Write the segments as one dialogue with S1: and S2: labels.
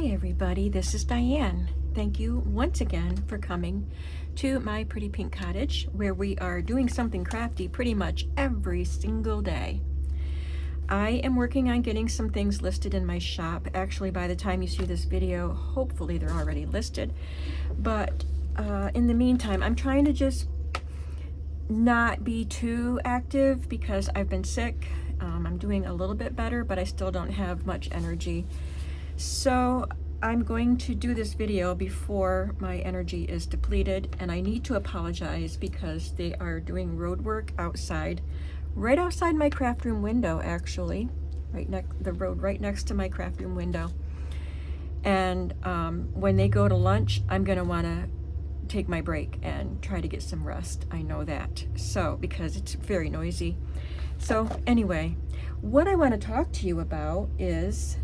S1: Hi everybody, this is Diane. Thank you once again for coming to my pretty pink cottage where we are doing something crafty pretty much every single day. I am working on getting some things listed in my shop. Actually, by the time you see this video, hopefully they're already listed. But in the meantime, I'm trying to just not be too active because I've been sick. I'm doing a little bit better, but I still don't have much energy. So I'm going to do this video before my energy is depleted, and I need to apologize because they are doing road work outside, right outside my craft room window, actually, the road right next to my craft room window. And when they go to lunch, I'm gonna wanna take my break and try to get some rest. I know that, so because it's very noisy. So anyway, what I want to talk to you about is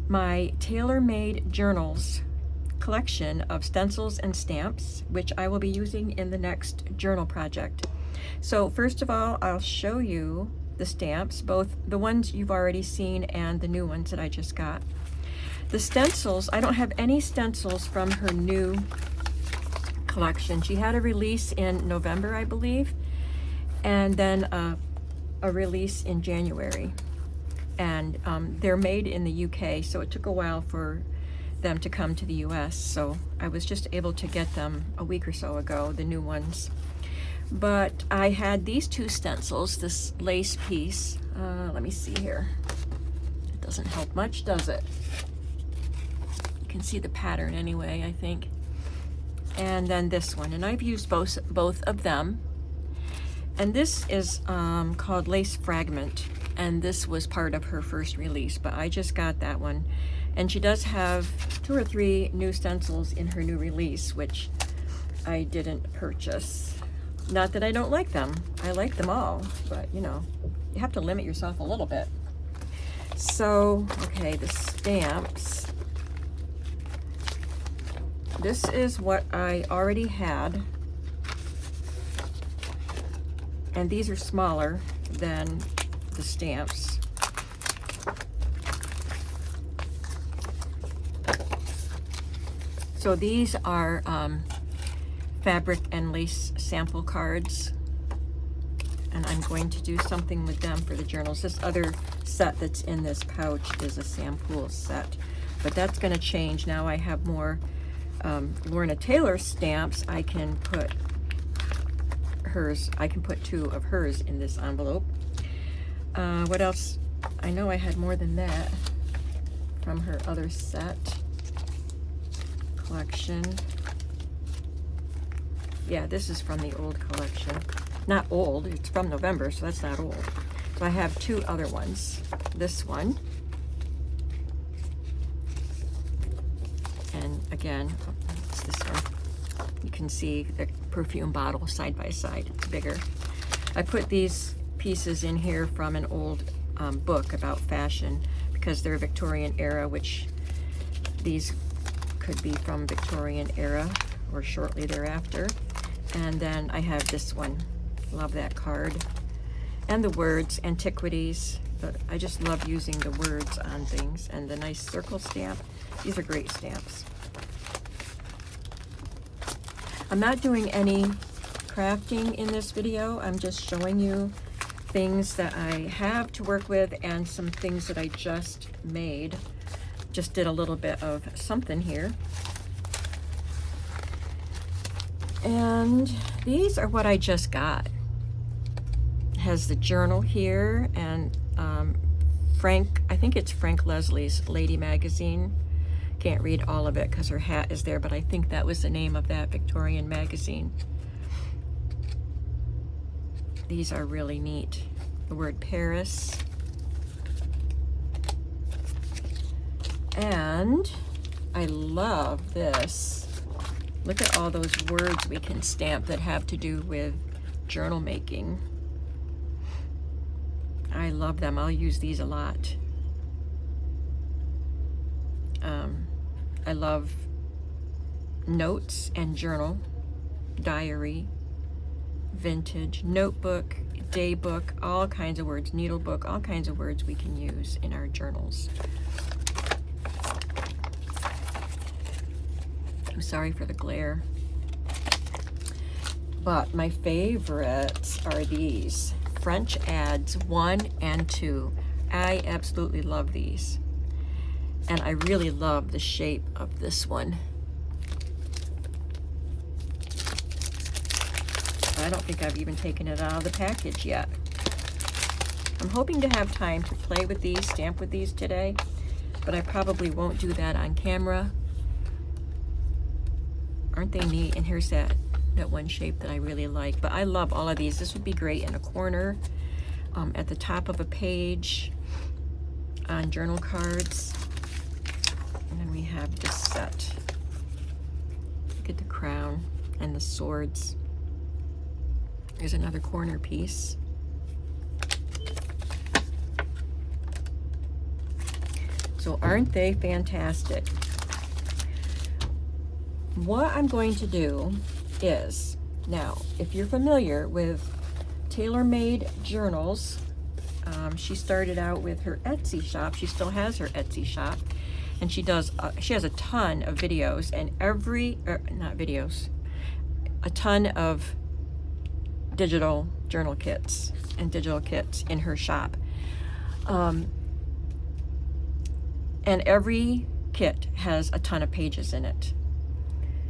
S1: my tailor-made journals collection of stencils and stamps, which I will be using in the next journal project. So first of all, I'll show you the stamps, both the ones you've already seen and the new ones that I just got. The stencils, I don't have any stencils from her new collection. She had a release in November, I believe, and then a release in January. And they're made in the UK, so it took a while for them to come to the US. So I was just able to get them a week or so ago, the new ones. But I had these two stencils, this lace piece. Let me see here. It doesn't help much, does it? You can see the pattern anyway, I think. And then this one, and I've used both of them. And this is called Lace Fragment, and this was part of her first release, but I just got that one. And she does have 2 or 3 new stencils in her new release, which I didn't purchase. Not that I don't like them. I like them all, but you know, you have to limit yourself a little bit. So, okay, the stamps. This is what I already had. And these are smaller than the stamps. So these are fabric and lace sample cards, and I'm going to do something with them for the journals. This other set that's in this pouch is a sample set, but that's going to change. Now I have more Lorna Taylor stamps. I can put 2 of hers in this envelope. What else? I know I had more than that from her other set collection. Yeah, this is from the old collection. Not old, it's from November, so that's not old. So I have 2 other ones. This one. And again, it's this one. You can see the perfume bottle side by side, bigger. I put these pieces in here from an old book about fashion because they're Victorian era, which these could be from Victorian era or shortly thereafter. And then I have this one. Love that card. And the words, antiquities. But I just love using the words on things. And the nice circle stamp. These are great stamps. I'm not doing any crafting in this video. I'm just showing you things that I have to work with and some things that I just made. Just did a little bit of something here. And these are what I just got. It has the journal here and I think it's Frank Leslie's Lady magazine. Can't read all of it because her hat is there, but I think that was the name of that Victorian magazine. These are really neat. The word Paris. And I love this. Look at all those words we can stamp that have to do with journal making. I love them. I'll use these a lot. I love notes and journal, diary, vintage, notebook, daybook, all kinds of words, needlebook, all kinds of words we can use in our journals. I'm sorry for the glare. But my favorites are these French Ads 1 and 2. I absolutely love these. And I really love the shape of this one. I don't think I've even taken it out of the package yet. I'm hoping to have time to play with these, stamp with these today, but I probably won't do that on camera. Aren't they neat? And here's that one shape that I really like. But I love all of these. This would be great in a corner, at the top of a page, on journal cards. And then we have this set. Look at the crown and the swords. There's another corner piece. So aren't they fantastic? What I'm going to do is, now, if you're familiar with tailor-made journals, she started out with her Etsy shop. She still has her Etsy shop, and she has a ton of videos, and a ton of digital journal kits and digital kits in her shop. And every kit has a ton of pages in it.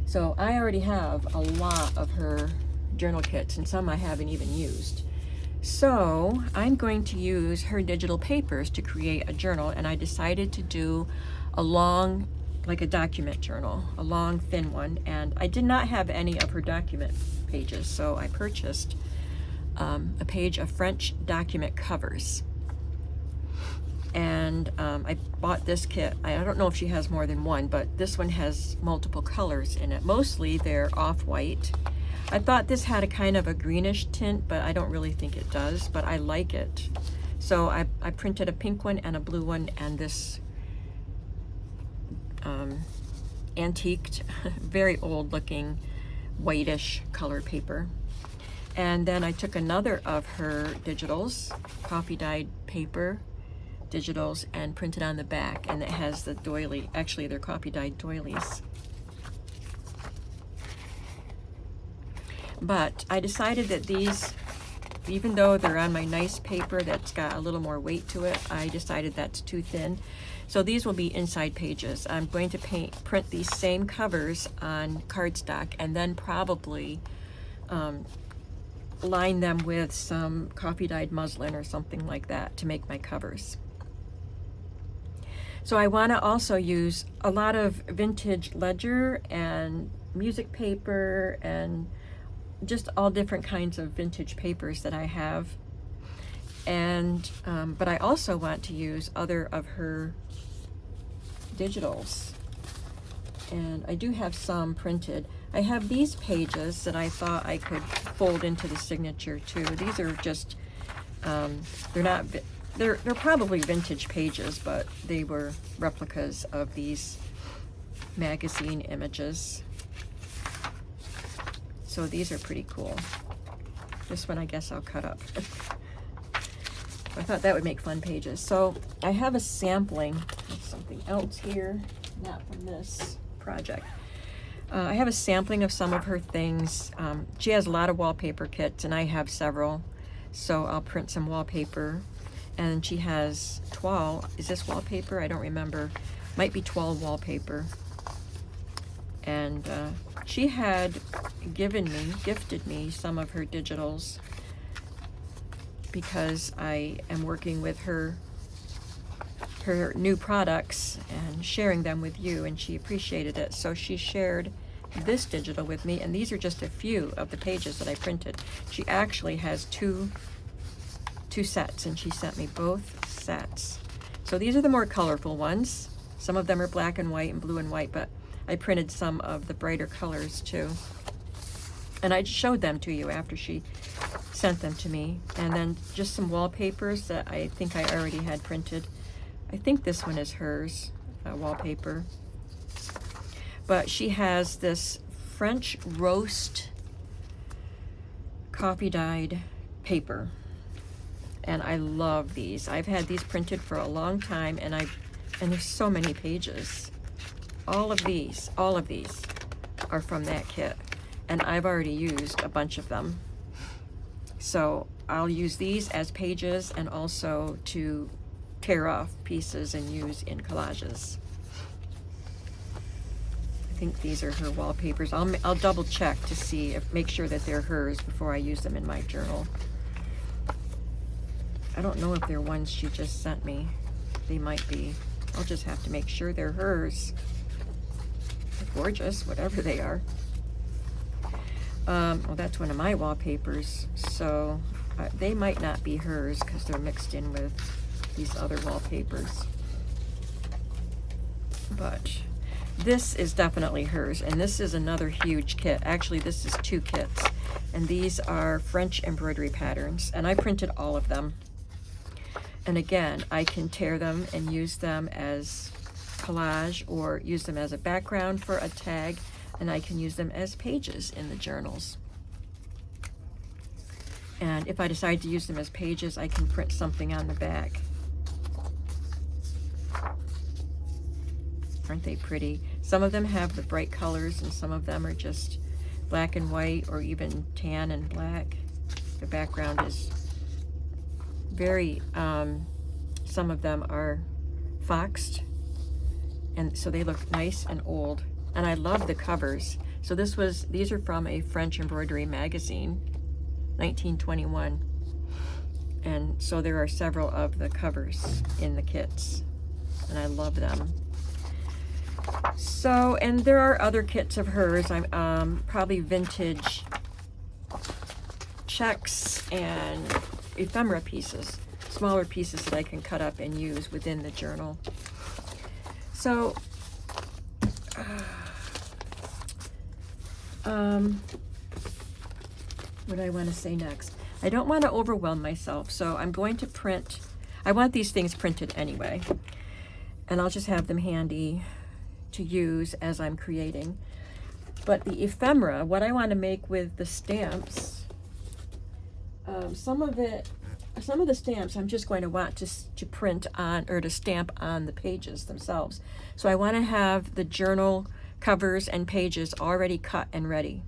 S1: So I already have a lot of her journal kits, and some I haven't even used. So I'm going to use her digital papers to create a journal, and I decided to do a long, like a document journal, a long thin one, and I did not have any of her document pages, so I purchased a page of French document covers. And I bought this kit. I don't know if she has more than one, but this one has multiple colors in it. Mostly they're off-white. I thought this had a kind of a greenish tint, but I don't really think it does, but I like it. So I printed a pink one and a blue one, and this antiqued, very old looking whitish color paper. And then I took another of her digitals, coffee dyed paper digitals, and printed on the back, and it has the doily. Actually, they're coffee dyed doilies. But I decided that these, even though they're on my nice paper that's got a little more weight to it, I decided that's too thin. So these will be inside pages. I'm going to print these same covers on cardstock, and then probably line them with some coffee dyed muslin or something like that to make my covers. So I want to also use a lot of vintage ledger and music paper and just all different kinds of vintage papers that I have. And but I also want to use other of her digitals, and I do have some printed. I have these pages that I thought I could fold into the signature too. These are just they're probably vintage pages, but they were replicas of these magazine images. So these are pretty cool. This one I guess I'll cut up. I thought that would make fun pages. So I have a sampling of something else here, not from this project. I have a sampling of some of her things. She has a lot of wallpaper kits, and I have several. So I'll print some wallpaper. And she has 12, is this wallpaper? I don't remember. Might be 12 wallpaper. And she had gifted me some of her digitals because I am working with her new products and sharing them with you, and she appreciated it. So she shared this digital with me, and these are just a few of the pages that I printed. She actually has two sets, and she sent me both sets. So these are the more colorful ones. Some of them are black and white and blue and white, but I printed some of the brighter colors too. And I showed them to you after she sent them to me. And then just some wallpapers that I think I already had printed. I think this one is hers, wallpaper. But she has this French roast coffee dyed paper. And I love these. I've had these printed for a long time, and there's so many pages. All of these. are from that kit, and I've already used a bunch of them. So I'll use these as pages and also to tear off pieces and use in collages. I think these are her wallpapers. I'll double check to see make sure that they're hers before I use them in my journal. I don't know if they're ones she just sent me. They might be. I'll just have to make sure they're hers. They're gorgeous, whatever they are. Well, that's one of my wallpapers, so they might not be hers because they're mixed in with these other wallpapers. But this is definitely hers, and this is another huge kit. Actually, this is 2 kits, and these are French embroidery patterns, and I printed all of them. And again, I can tear them and use them as collage or use them as a background for a tag, and I can use them as pages in the journals. And if I decide to use them as pages, I can print something on the back. Aren't they pretty? Some of them have the bright colors, and some of them are just black and white, or even tan and black. The background is very, some of them are foxed, and so they look nice and old. And I love the covers. So these are from a French embroidery magazine, 1921. And so there are several of the covers in the kits, and I love them. So, and there are other kits of hers. I'm probably vintage checks and ephemera pieces, smaller pieces that I can cut up and use within the journal. So, what do I want to say next? I don't want to overwhelm myself, so I'm going to print. I want these things printed anyway, and I'll just have them handy to use as I'm creating. But the ephemera, what I want to make with the stamps, some of the stamps I'm just going to want to print on, or to stamp on the pages themselves. So I want to have the journal covers and pages already cut and ready.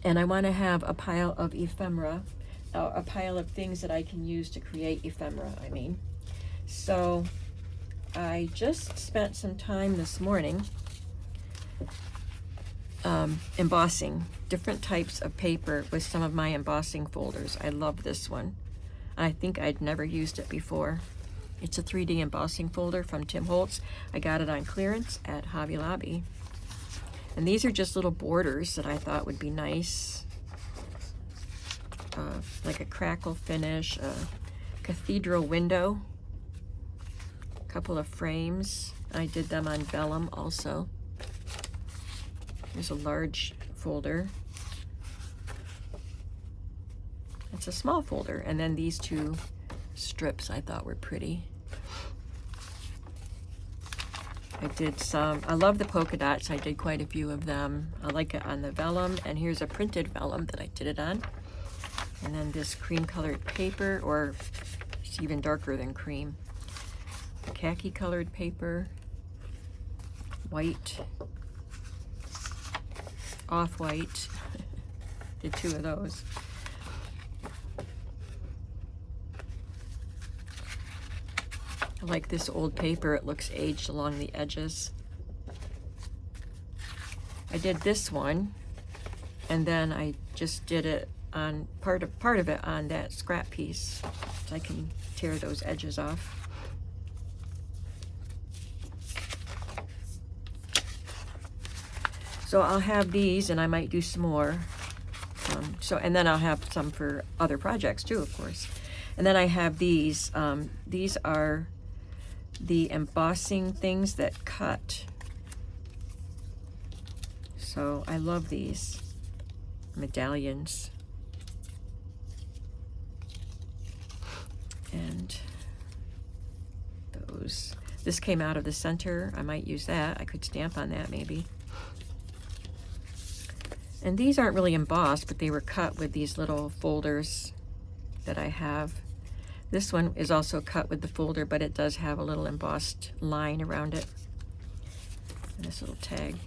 S1: And I want to have a pile of ephemera, a pile of things that I can use to create ephemera, I mean. So I just spent some time this morning embossing different types of paper with some of my embossing folders. I love this one. I think I'd never used it before. It's a 3D embossing folder from Tim Holtz. I got it on clearance at Hobby Lobby. And these are just little borders that I thought would be nice. Like a crackle finish, a cathedral window, a couple of frames. I did them on vellum also. There's a large folder. It's a small folder. And then these 2 strips I thought were pretty. I love the polka dots. I did quite a few of them. I like it on the vellum, and here's a printed vellum that I did it on. And then this cream colored paper, or it's even darker than cream. Khaki colored paper, white, off-white. Did 2 of those. I like this old paper. It looks aged along the edges. I did this one, and then I just did it on part of it on that scrap piece, so I can tear those edges off. So I'll have these, and I might do some more. And then I'll have some for other projects too, of course. And then I have these. These are the embossing things that cut. So I love these medallions. And those. This came out of the center. I might use that. I could stamp on that maybe. And these aren't really embossed, but they were cut with these little folders that I have. This one is also cut with the folder, but it does have a little embossed line around it. And this little tag.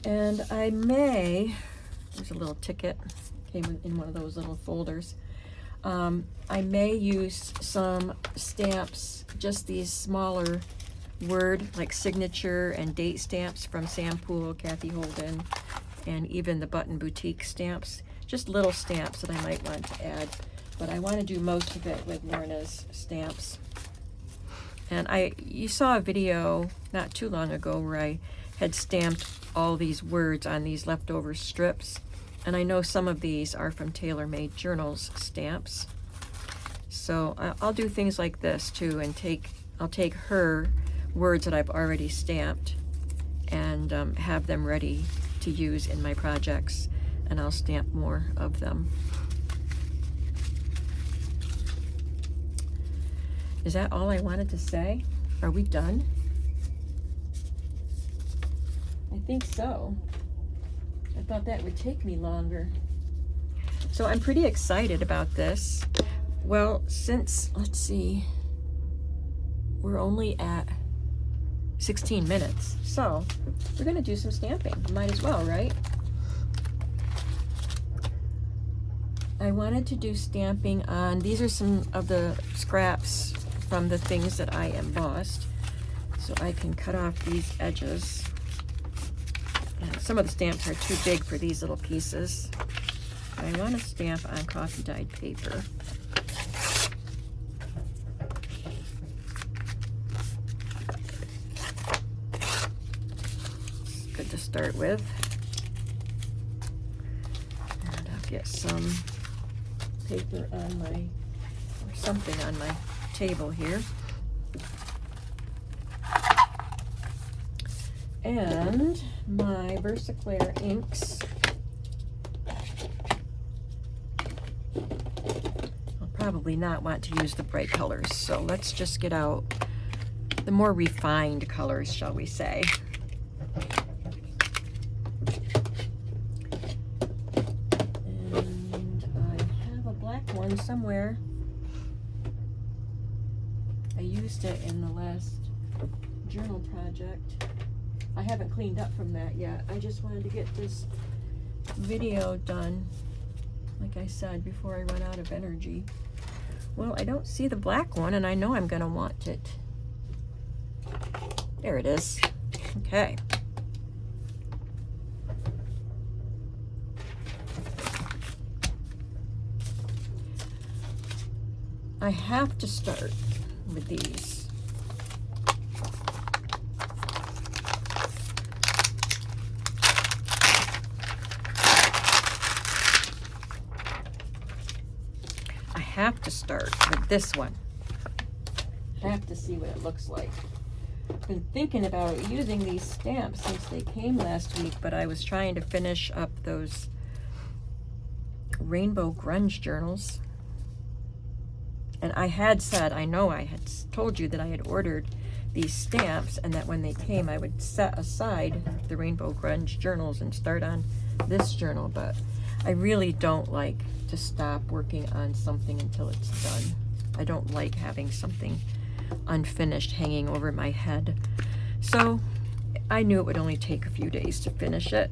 S1: And I may, there's a little ticket, came in one of those little folders. I may use some stamps, just these smaller word, like signature and date stamps from Sam Poole, Kathy Holden, and even the Button Boutique stamps. Just little stamps that I might want to add, but I want to do most of it with Lorna's stamps. And you saw a video not too long ago where I had stamped all these words on these leftover strips, and I know some of these are from Tailor Made Journals stamps. So I'll do things like this too, and I'll take her words that I've already stamped and have them ready to use in my projects, and I'll stamp more of them. Is that all I wanted to say? Are we done? I think so. I thought that would take me longer. So I'm pretty excited about this. Well, since, let's see, we're only at 16 minutes, so we're gonna do some stamping. Might as well, right? I wanted to do stamping on, these are some of the scraps from the things that I embossed, so I can cut off these edges. And some of the stamps are too big for these little pieces. I want to stamp on coffee dyed paper. It's good to start with. And I'll get some paper on my, or something on my table here. And my Versaclear inks. I'll probably not want to use the bright colors, so let's just get out the more refined colors, shall we say. And I have a black one somewhere. I used it in the last journal project. I haven't cleaned up from that yet. I just wanted to get this video done, like I said, before I run out of energy. Well, I don't see the black one, and I know I'm gonna want it. There it is. Okay. I have to start with these. Have to start with this one. Have to see what it looks like. Been thinking about using these stamps since they came last week, but I was trying to finish up those rainbow grunge journals. And I had said, I know I had told you that I had ordered these stamps and that when they came I would set aside the rainbow grunge journals and start on this journal, but I really don't like to stop working on something until it's done. I don't like having something unfinished hanging over my head. So I knew it would only take a few days to finish it.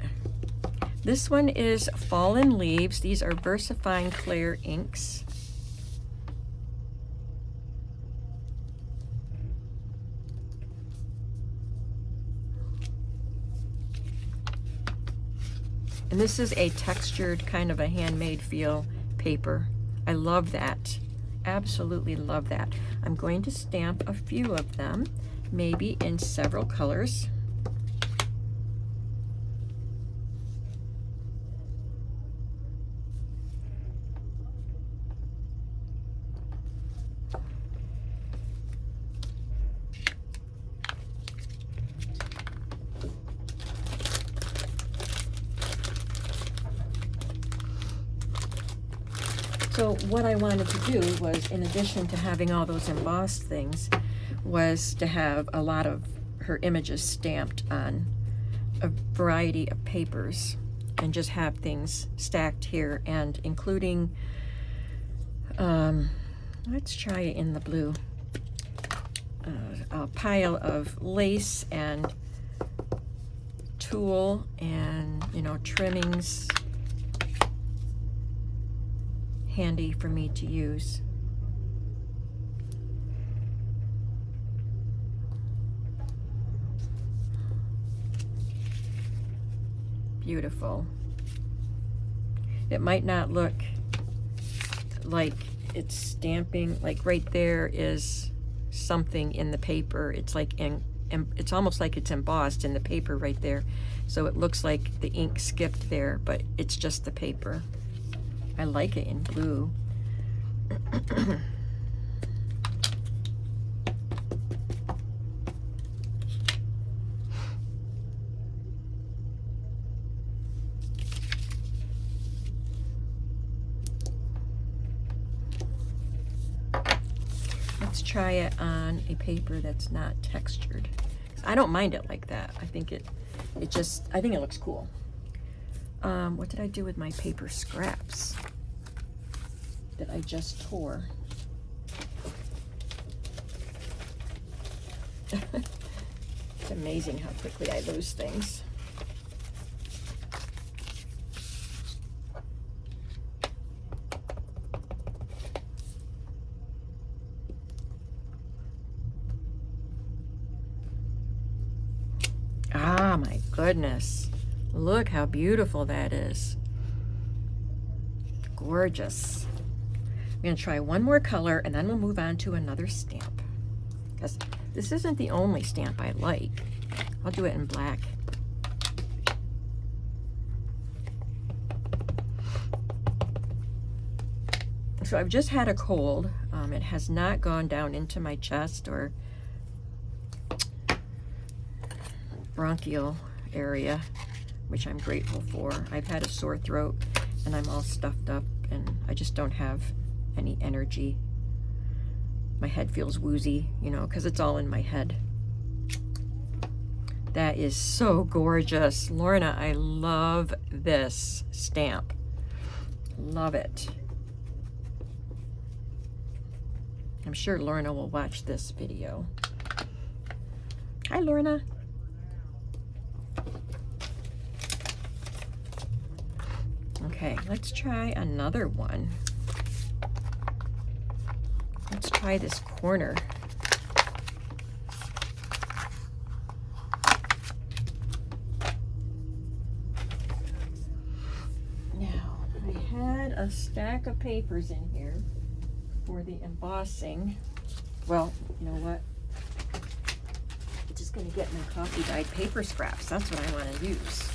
S1: This one is Fallen Leaves. These are VersaFine Clair inks. And this is a textured, kind of a handmade feel paper. I love that. Absolutely love that. I'm going to stamp a few of them, maybe in several colors. So what I wanted to do was, in addition to having all those embossed things, was to have a lot of her images stamped on a variety of papers and just have things stacked here, and including, let's try it in the blue, a pile of lace and tool and, you know, trimmings handy for me to use. Beautiful. It might not look like it's stamping, like right there is something in the paper. It's like it's almost like it's embossed in the paper right there. So it looks like the ink skipped there, but it's just the paper. I like it in blue. Let's try it on a paper that's not textured. I don't mind it like that. I think it looks cool. What did I do with my paper scraps that I just tore? It's amazing how quickly I lose things. Ah, my goodness. Look how beautiful that is. Gorgeous. I'm going to try one more color and then we'll move on to another stamp. Because this isn't the only stamp I like. I'll do it in black. So I've just had a cold. It has not gone down into my chest or bronchial area, which I'm grateful for. I've had a sore throat and I'm all stuffed up and I just don't have any energy. My head feels woozy, you know, because it's all in my head. That is so gorgeous. Lorna, I love this stamp. Love it. I'm sure Lorna will watch this video. Hi, Lorna. Okay, let's try another one. Let's try this corner. Now, I had a stack of papers in here for the embossing. Well, you know what? I'm just going to get my coffee dyed paper scraps. That's what I want to use.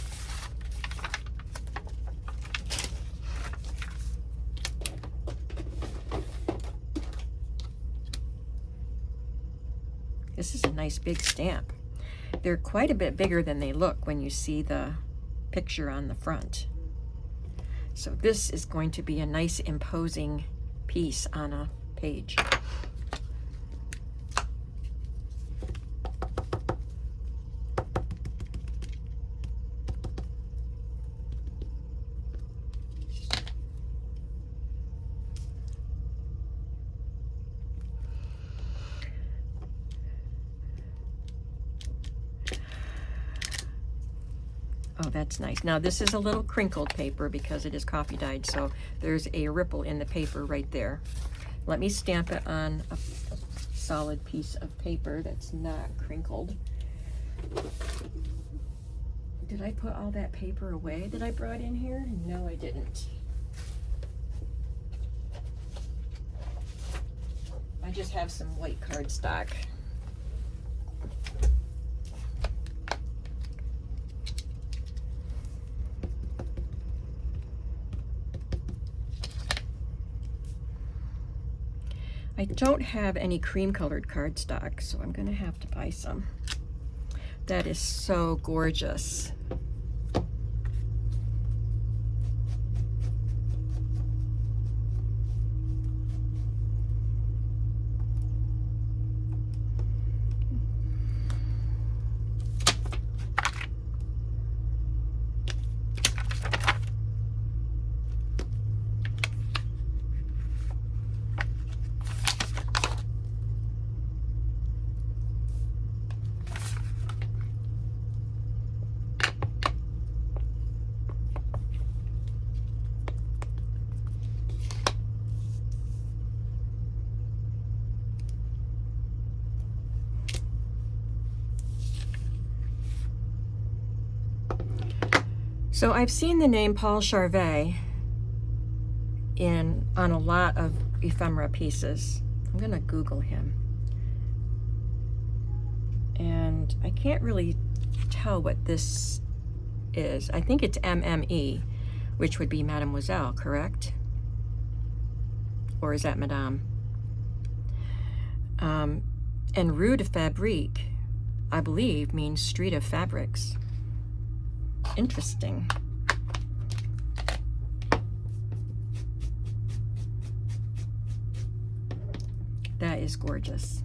S1: This is a nice big stamp. They're quite a bit bigger than they look when you see the picture on the front. So this is going to be a nice imposing piece on a page. Oh, that's nice. Now this is a little crinkled paper because it is coffee dyed, so there's a ripple in the paper right there. Let me stamp it on a solid piece of paper that's not crinkled. Did I put all that paper away that I brought in here? No, I didn't. I just have some white cardstock. I don't have any cream colored cardstock, so I'm gonna have to buy some. That is so gorgeous. So I've seen the name Paul Charvet on a lot of ephemera pieces. I'm going to Google him. And I can't really tell what this is. I think it's MME, which would be Mademoiselle, correct? Or is that Madame? And Rue de Fabrique, I believe, means Street of Fabrics. Interesting. That is gorgeous.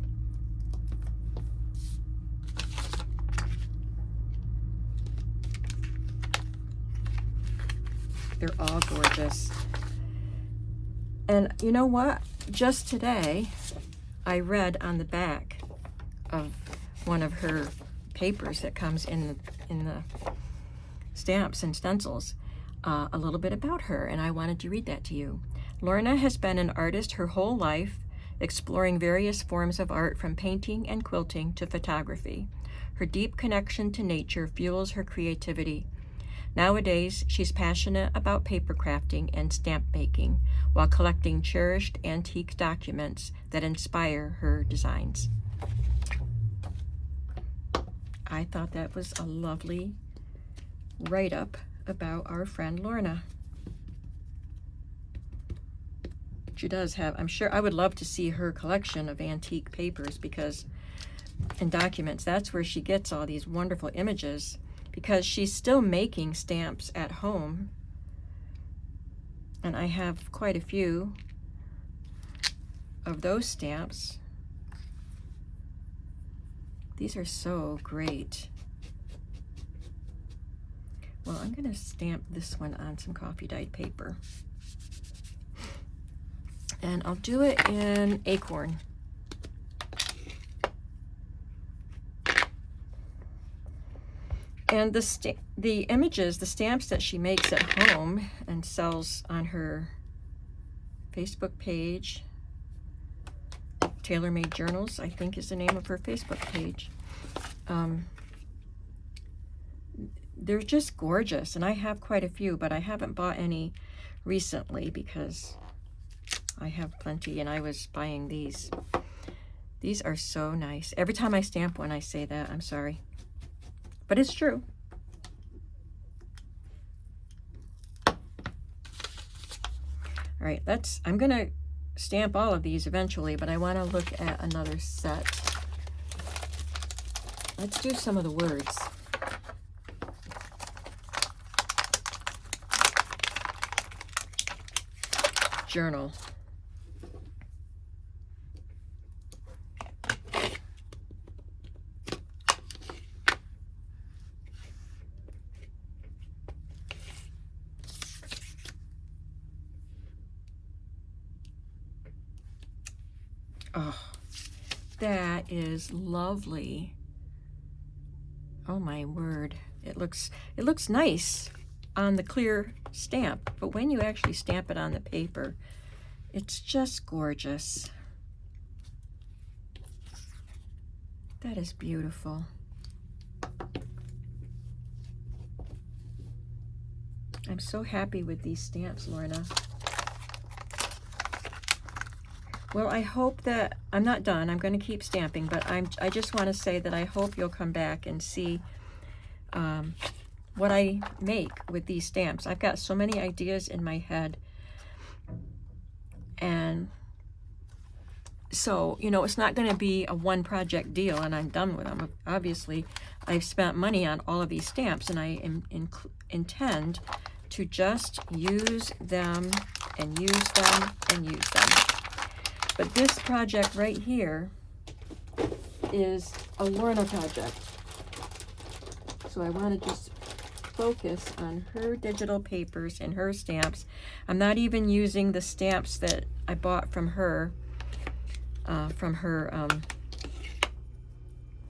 S1: They're all gorgeous. And you know what? Just today, I read on the back of one of her papers that comes in the stamps and stencils a little bit about her, and I wanted to read that to you. Lorna has been an artist her whole life, exploring various forms of art from painting and quilting to photography. Her deep connection to nature fuels her creativity. Nowadays, she's passionate about paper crafting and stamp making while collecting cherished antique documents that inspire her designs. I thought that was a lovely write-up about our friend Lorna. She does have, I'm sure, I would love to see her collection of antique papers and documents. That's where she gets all these wonderful images, because she's still making stamps at home. And I have quite a few of those stamps. These are so great. Well, I'm going to stamp this one on some coffee dyed paper. And I'll do it in Acorn. And the images, the stamps that she makes at home and sells on her Facebook page, Tailor Made Journals, I think is the name of her Facebook page. They're just gorgeous, and I have quite a few, but I haven't bought any recently because I have plenty, and I was buying these. These are so nice. Every time I stamp one, I say that. I'm sorry. But it's true. All right, I'm going to stamp all of these eventually, but I want to look at another set. Let's do some of the words. Journal. Oh, that is lovely. Oh my word. It looks nice on the clear stamp, but when you actually stamp it on the paper, it's just gorgeous. That is beautiful. I'm so happy with these stamps, Lorna. Well, I hope that I'm not done. I'm going to keep stamping, but I just want to say that I hope you'll come back and see what I make with these stamps. I've got so many ideas in my head, and so, you know, it's not going to be a one project deal and I'm done with them. Obviously, I've spent money on all of these stamps, and I intend to just use them and use them and use them. But this project right here is a Lorna project. So I want to just focus on her digital papers and her stamps. I'm not even using the stamps that I bought from her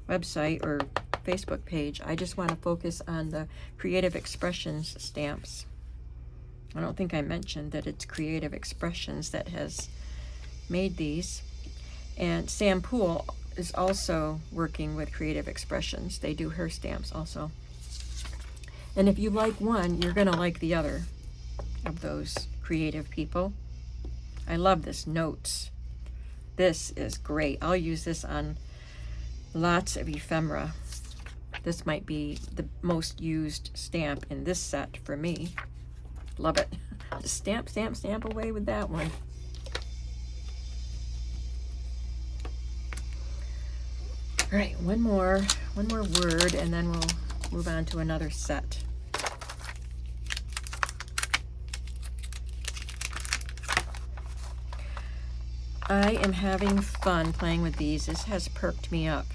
S1: website or Facebook page. I just want to focus on the Creative Expressions stamps. I don't think I mentioned that it's Creative Expressions that has made these, and Sam Poole is also working with Creative Expressions. They do her stamps also, And if you like one, you're going to like the other of those creative people. I love this notes. This is great. I'll use this on lots of ephemera. This might be the most used stamp in this set for me. Love it. Just stamp, stamp, stamp away with that one. All right, one more word, and then we'll move on to another set. I am having fun playing with these. This has perked me up.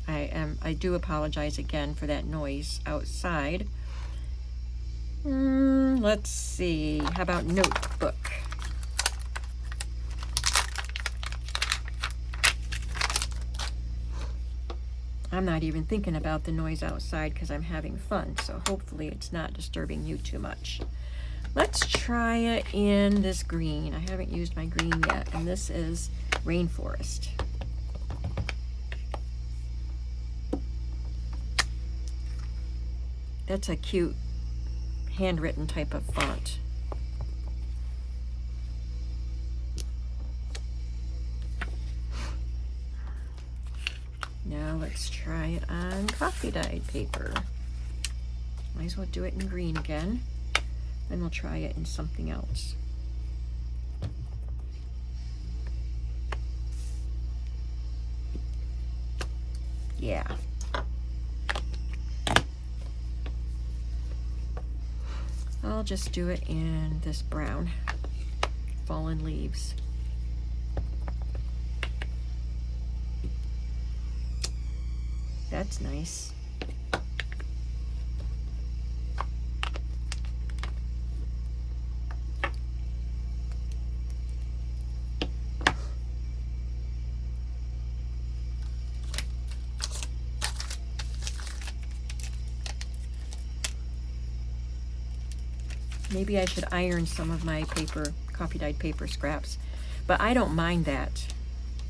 S1: I do apologize again for that noise outside. Let's see. How about notebook? I'm not even thinking about the noise outside because I'm having fun, so hopefully it's not disturbing you too much. Let's try it in this green. I haven't used my green yet, and this is Rainforest. That's a cute handwritten type of font. Now let's try it on coffee dyed paper. Might as well do it in green again. Then we'll try it in something else. Yeah. I'll just do it in this brown, fallen leaves. That's nice. Maybe I should iron some of my paper, coffee dyed paper scraps, but I don't mind that.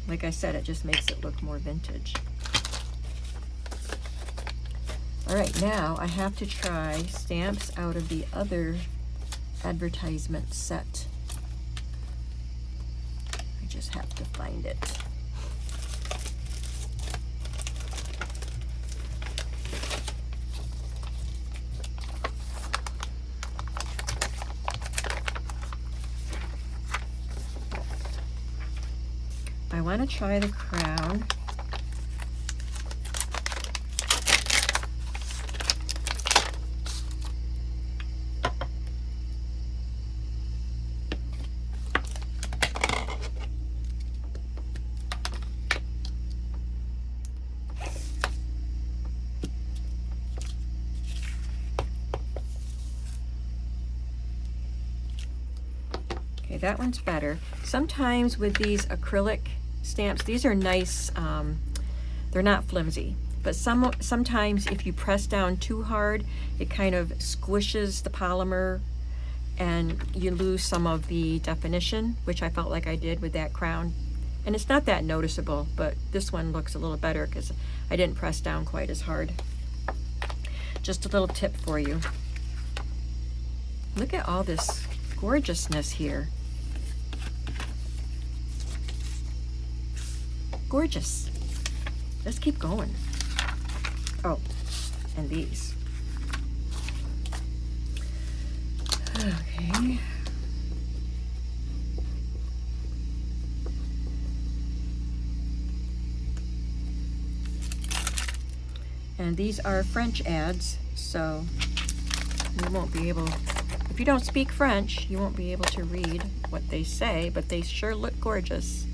S1: Like I said, it just makes it look more vintage. All right, now I have to try stamps out of the other advertisement set. I just have to find it. I want to try the crown. Okay, that one's better. Sometimes with these acrylic stamps, these are nice, they're not flimsy, but sometimes if you press down too hard, it kind of squishes the polymer and you lose some of the definition, which I felt like I did with that crown. And it's not that noticeable, but this one looks a little better because I didn't press down quite as hard. Just a little tip for you. Look at all this gorgeousness here. Gorgeous. Let's keep going. Oh, and these. Okay. And these are French ads, so you won't be able, if you don't speak French, you won't be able to read what they say, but they sure look gorgeous.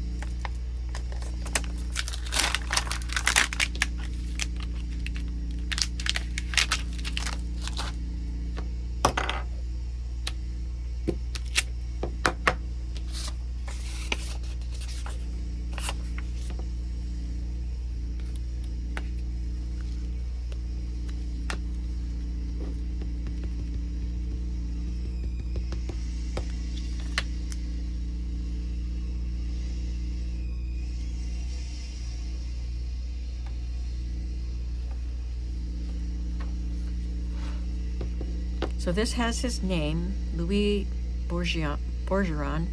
S1: So this has his name, Louis Bourgeron.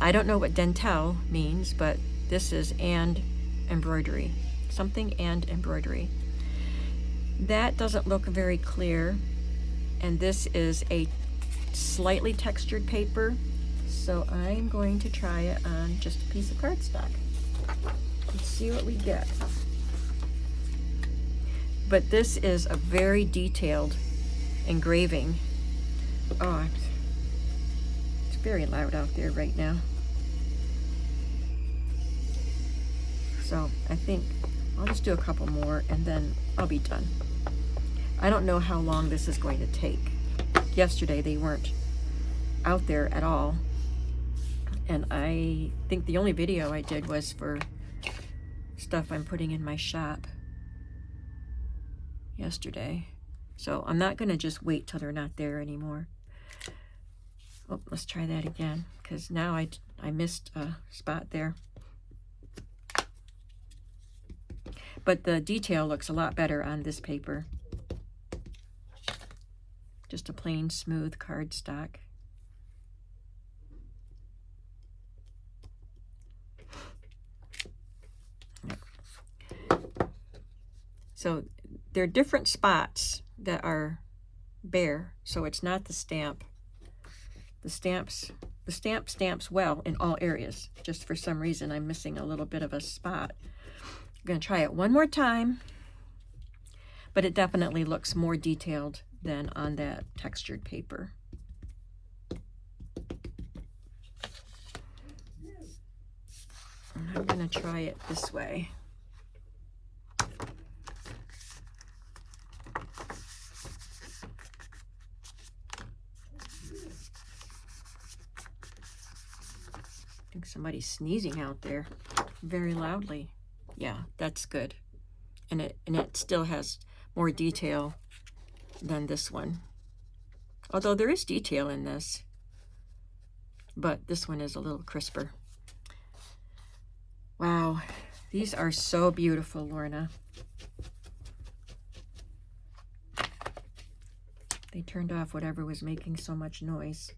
S1: I don't know what dentelle means, but this is and embroidery. Something and embroidery. That doesn't look very clear. And this is a slightly textured paper. So I'm going to try it on just a piece of cardstock. Let's see what we get. But this is a very detailed engraving. Oh, it's very loud out there right now. So I think I'll just do a couple more and then I'll be done. I don't know how long this is going to take. Yesterday they weren't out there at all. And I think the only video I did was for stuff I'm putting in my shop yesterday. So I'm not going to just wait till they're not there anymore. Oh, let's try that again, because now I missed a spot there. But the detail looks a lot better on this paper. Just a plain, smooth cardstock. So there are different spots that are bare, so it's not the stamp. The stamp stamps well in all areas. Just for some reason I'm missing a little bit of a spot. I'm going to try it one more time, but it definitely looks more detailed than on that textured paper. And I'm going to try it this way. I think somebody's sneezing out there very loudly. Yeah, that's good. And it still has more detail than this one. Although there is detail in this, but this one is a little crisper. Wow, these are so beautiful, Lorna. They turned off whatever was making so much noise.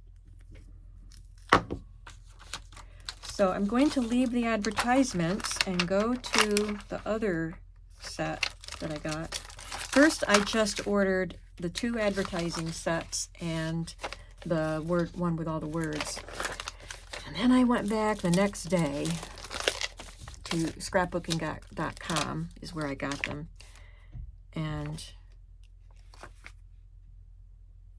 S1: So I'm going to leave the advertisements and go to the other set that I got. First, I just ordered the 2 advertising sets and the one with all the words. And then I went back the next day to scrapbooking.com is where I got them. And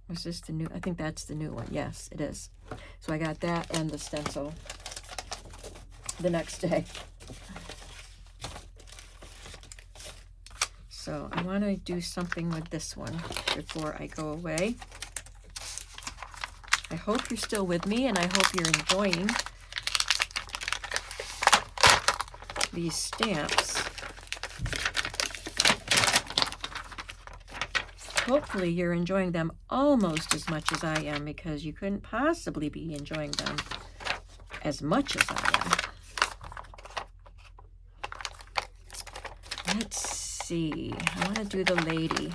S1: was this the new? I think that's the new one. Yes, it is. So I got that and the stencil the next day. So I want to do something with this one before I go away. I hope you're still with me and I hope you're enjoying these stamps. Hopefully you're enjoying them almost as much as I am, because you couldn't possibly be enjoying them as much as I am. Let's see. I want to do the lady.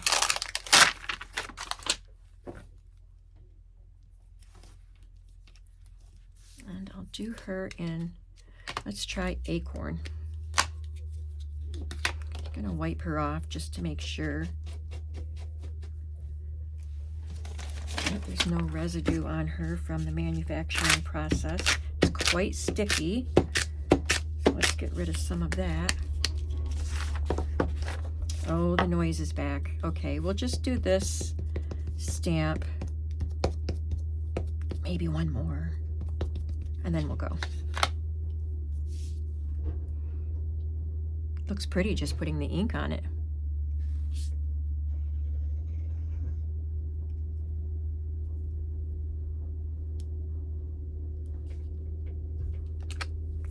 S1: And I'll do her in, let's try Acorn. I'm going to wipe her off just to make sure that there's no residue on her from the manufacturing process. It's quite sticky. So let's get rid of some of that. Oh, the noise is back. Okay, we'll just do this stamp. Maybe one more. And then we'll go. Looks pretty just putting the ink on it.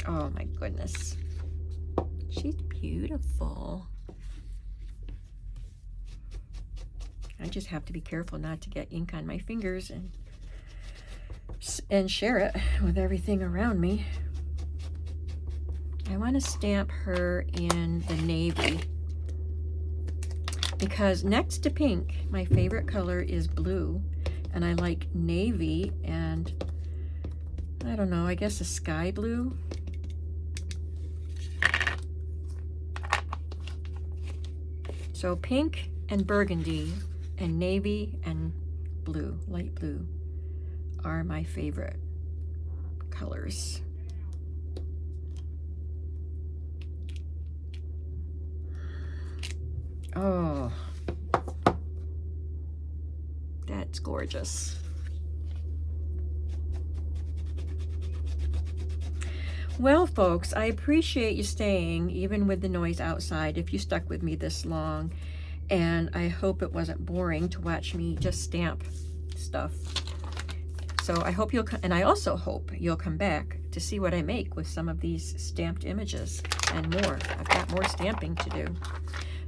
S1: Oh my goodness. She's beautiful. I just have to be careful not to get ink on my fingers and share it with everything around me. I want to stamp her in the navy. because next to pink, my favorite color is blue, and I like navy and I don't know, I guess a sky blue. So pink and burgundy and navy and blue, light blue, are my favorite colors. Oh, that's gorgeous. Well, folks, I appreciate you staying, even with the noise outside, if you stuck with me this long. And I hope it wasn't boring to watch me just stamp stuff. So I hope and I also hope you'll come back to see what I make with some of these stamped images and more. I've got more stamping to do.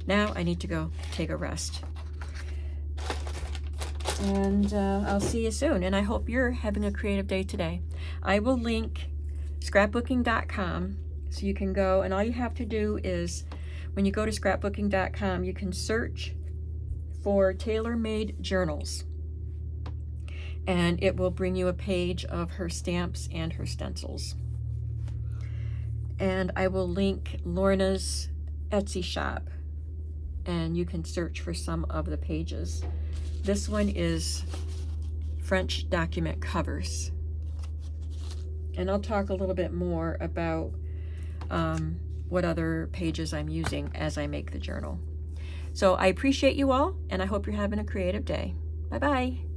S1: Now I need to go take a rest. And I'll see you soon. And I hope you're having a creative day today. I will link scrapbooking.com so you can go, and all you have to do is, when you go to scrapbooking.com, you can search for tailor-made journals, and it will bring you a page of her stamps and her stencils. And I will link Lorna's Etsy shop, and you can search for some of the pages. This one is French document covers. And I'll talk a little bit more about what other pages I'm using as I make the journal. So I appreciate you all, and I hope you're having a creative day. Bye-bye.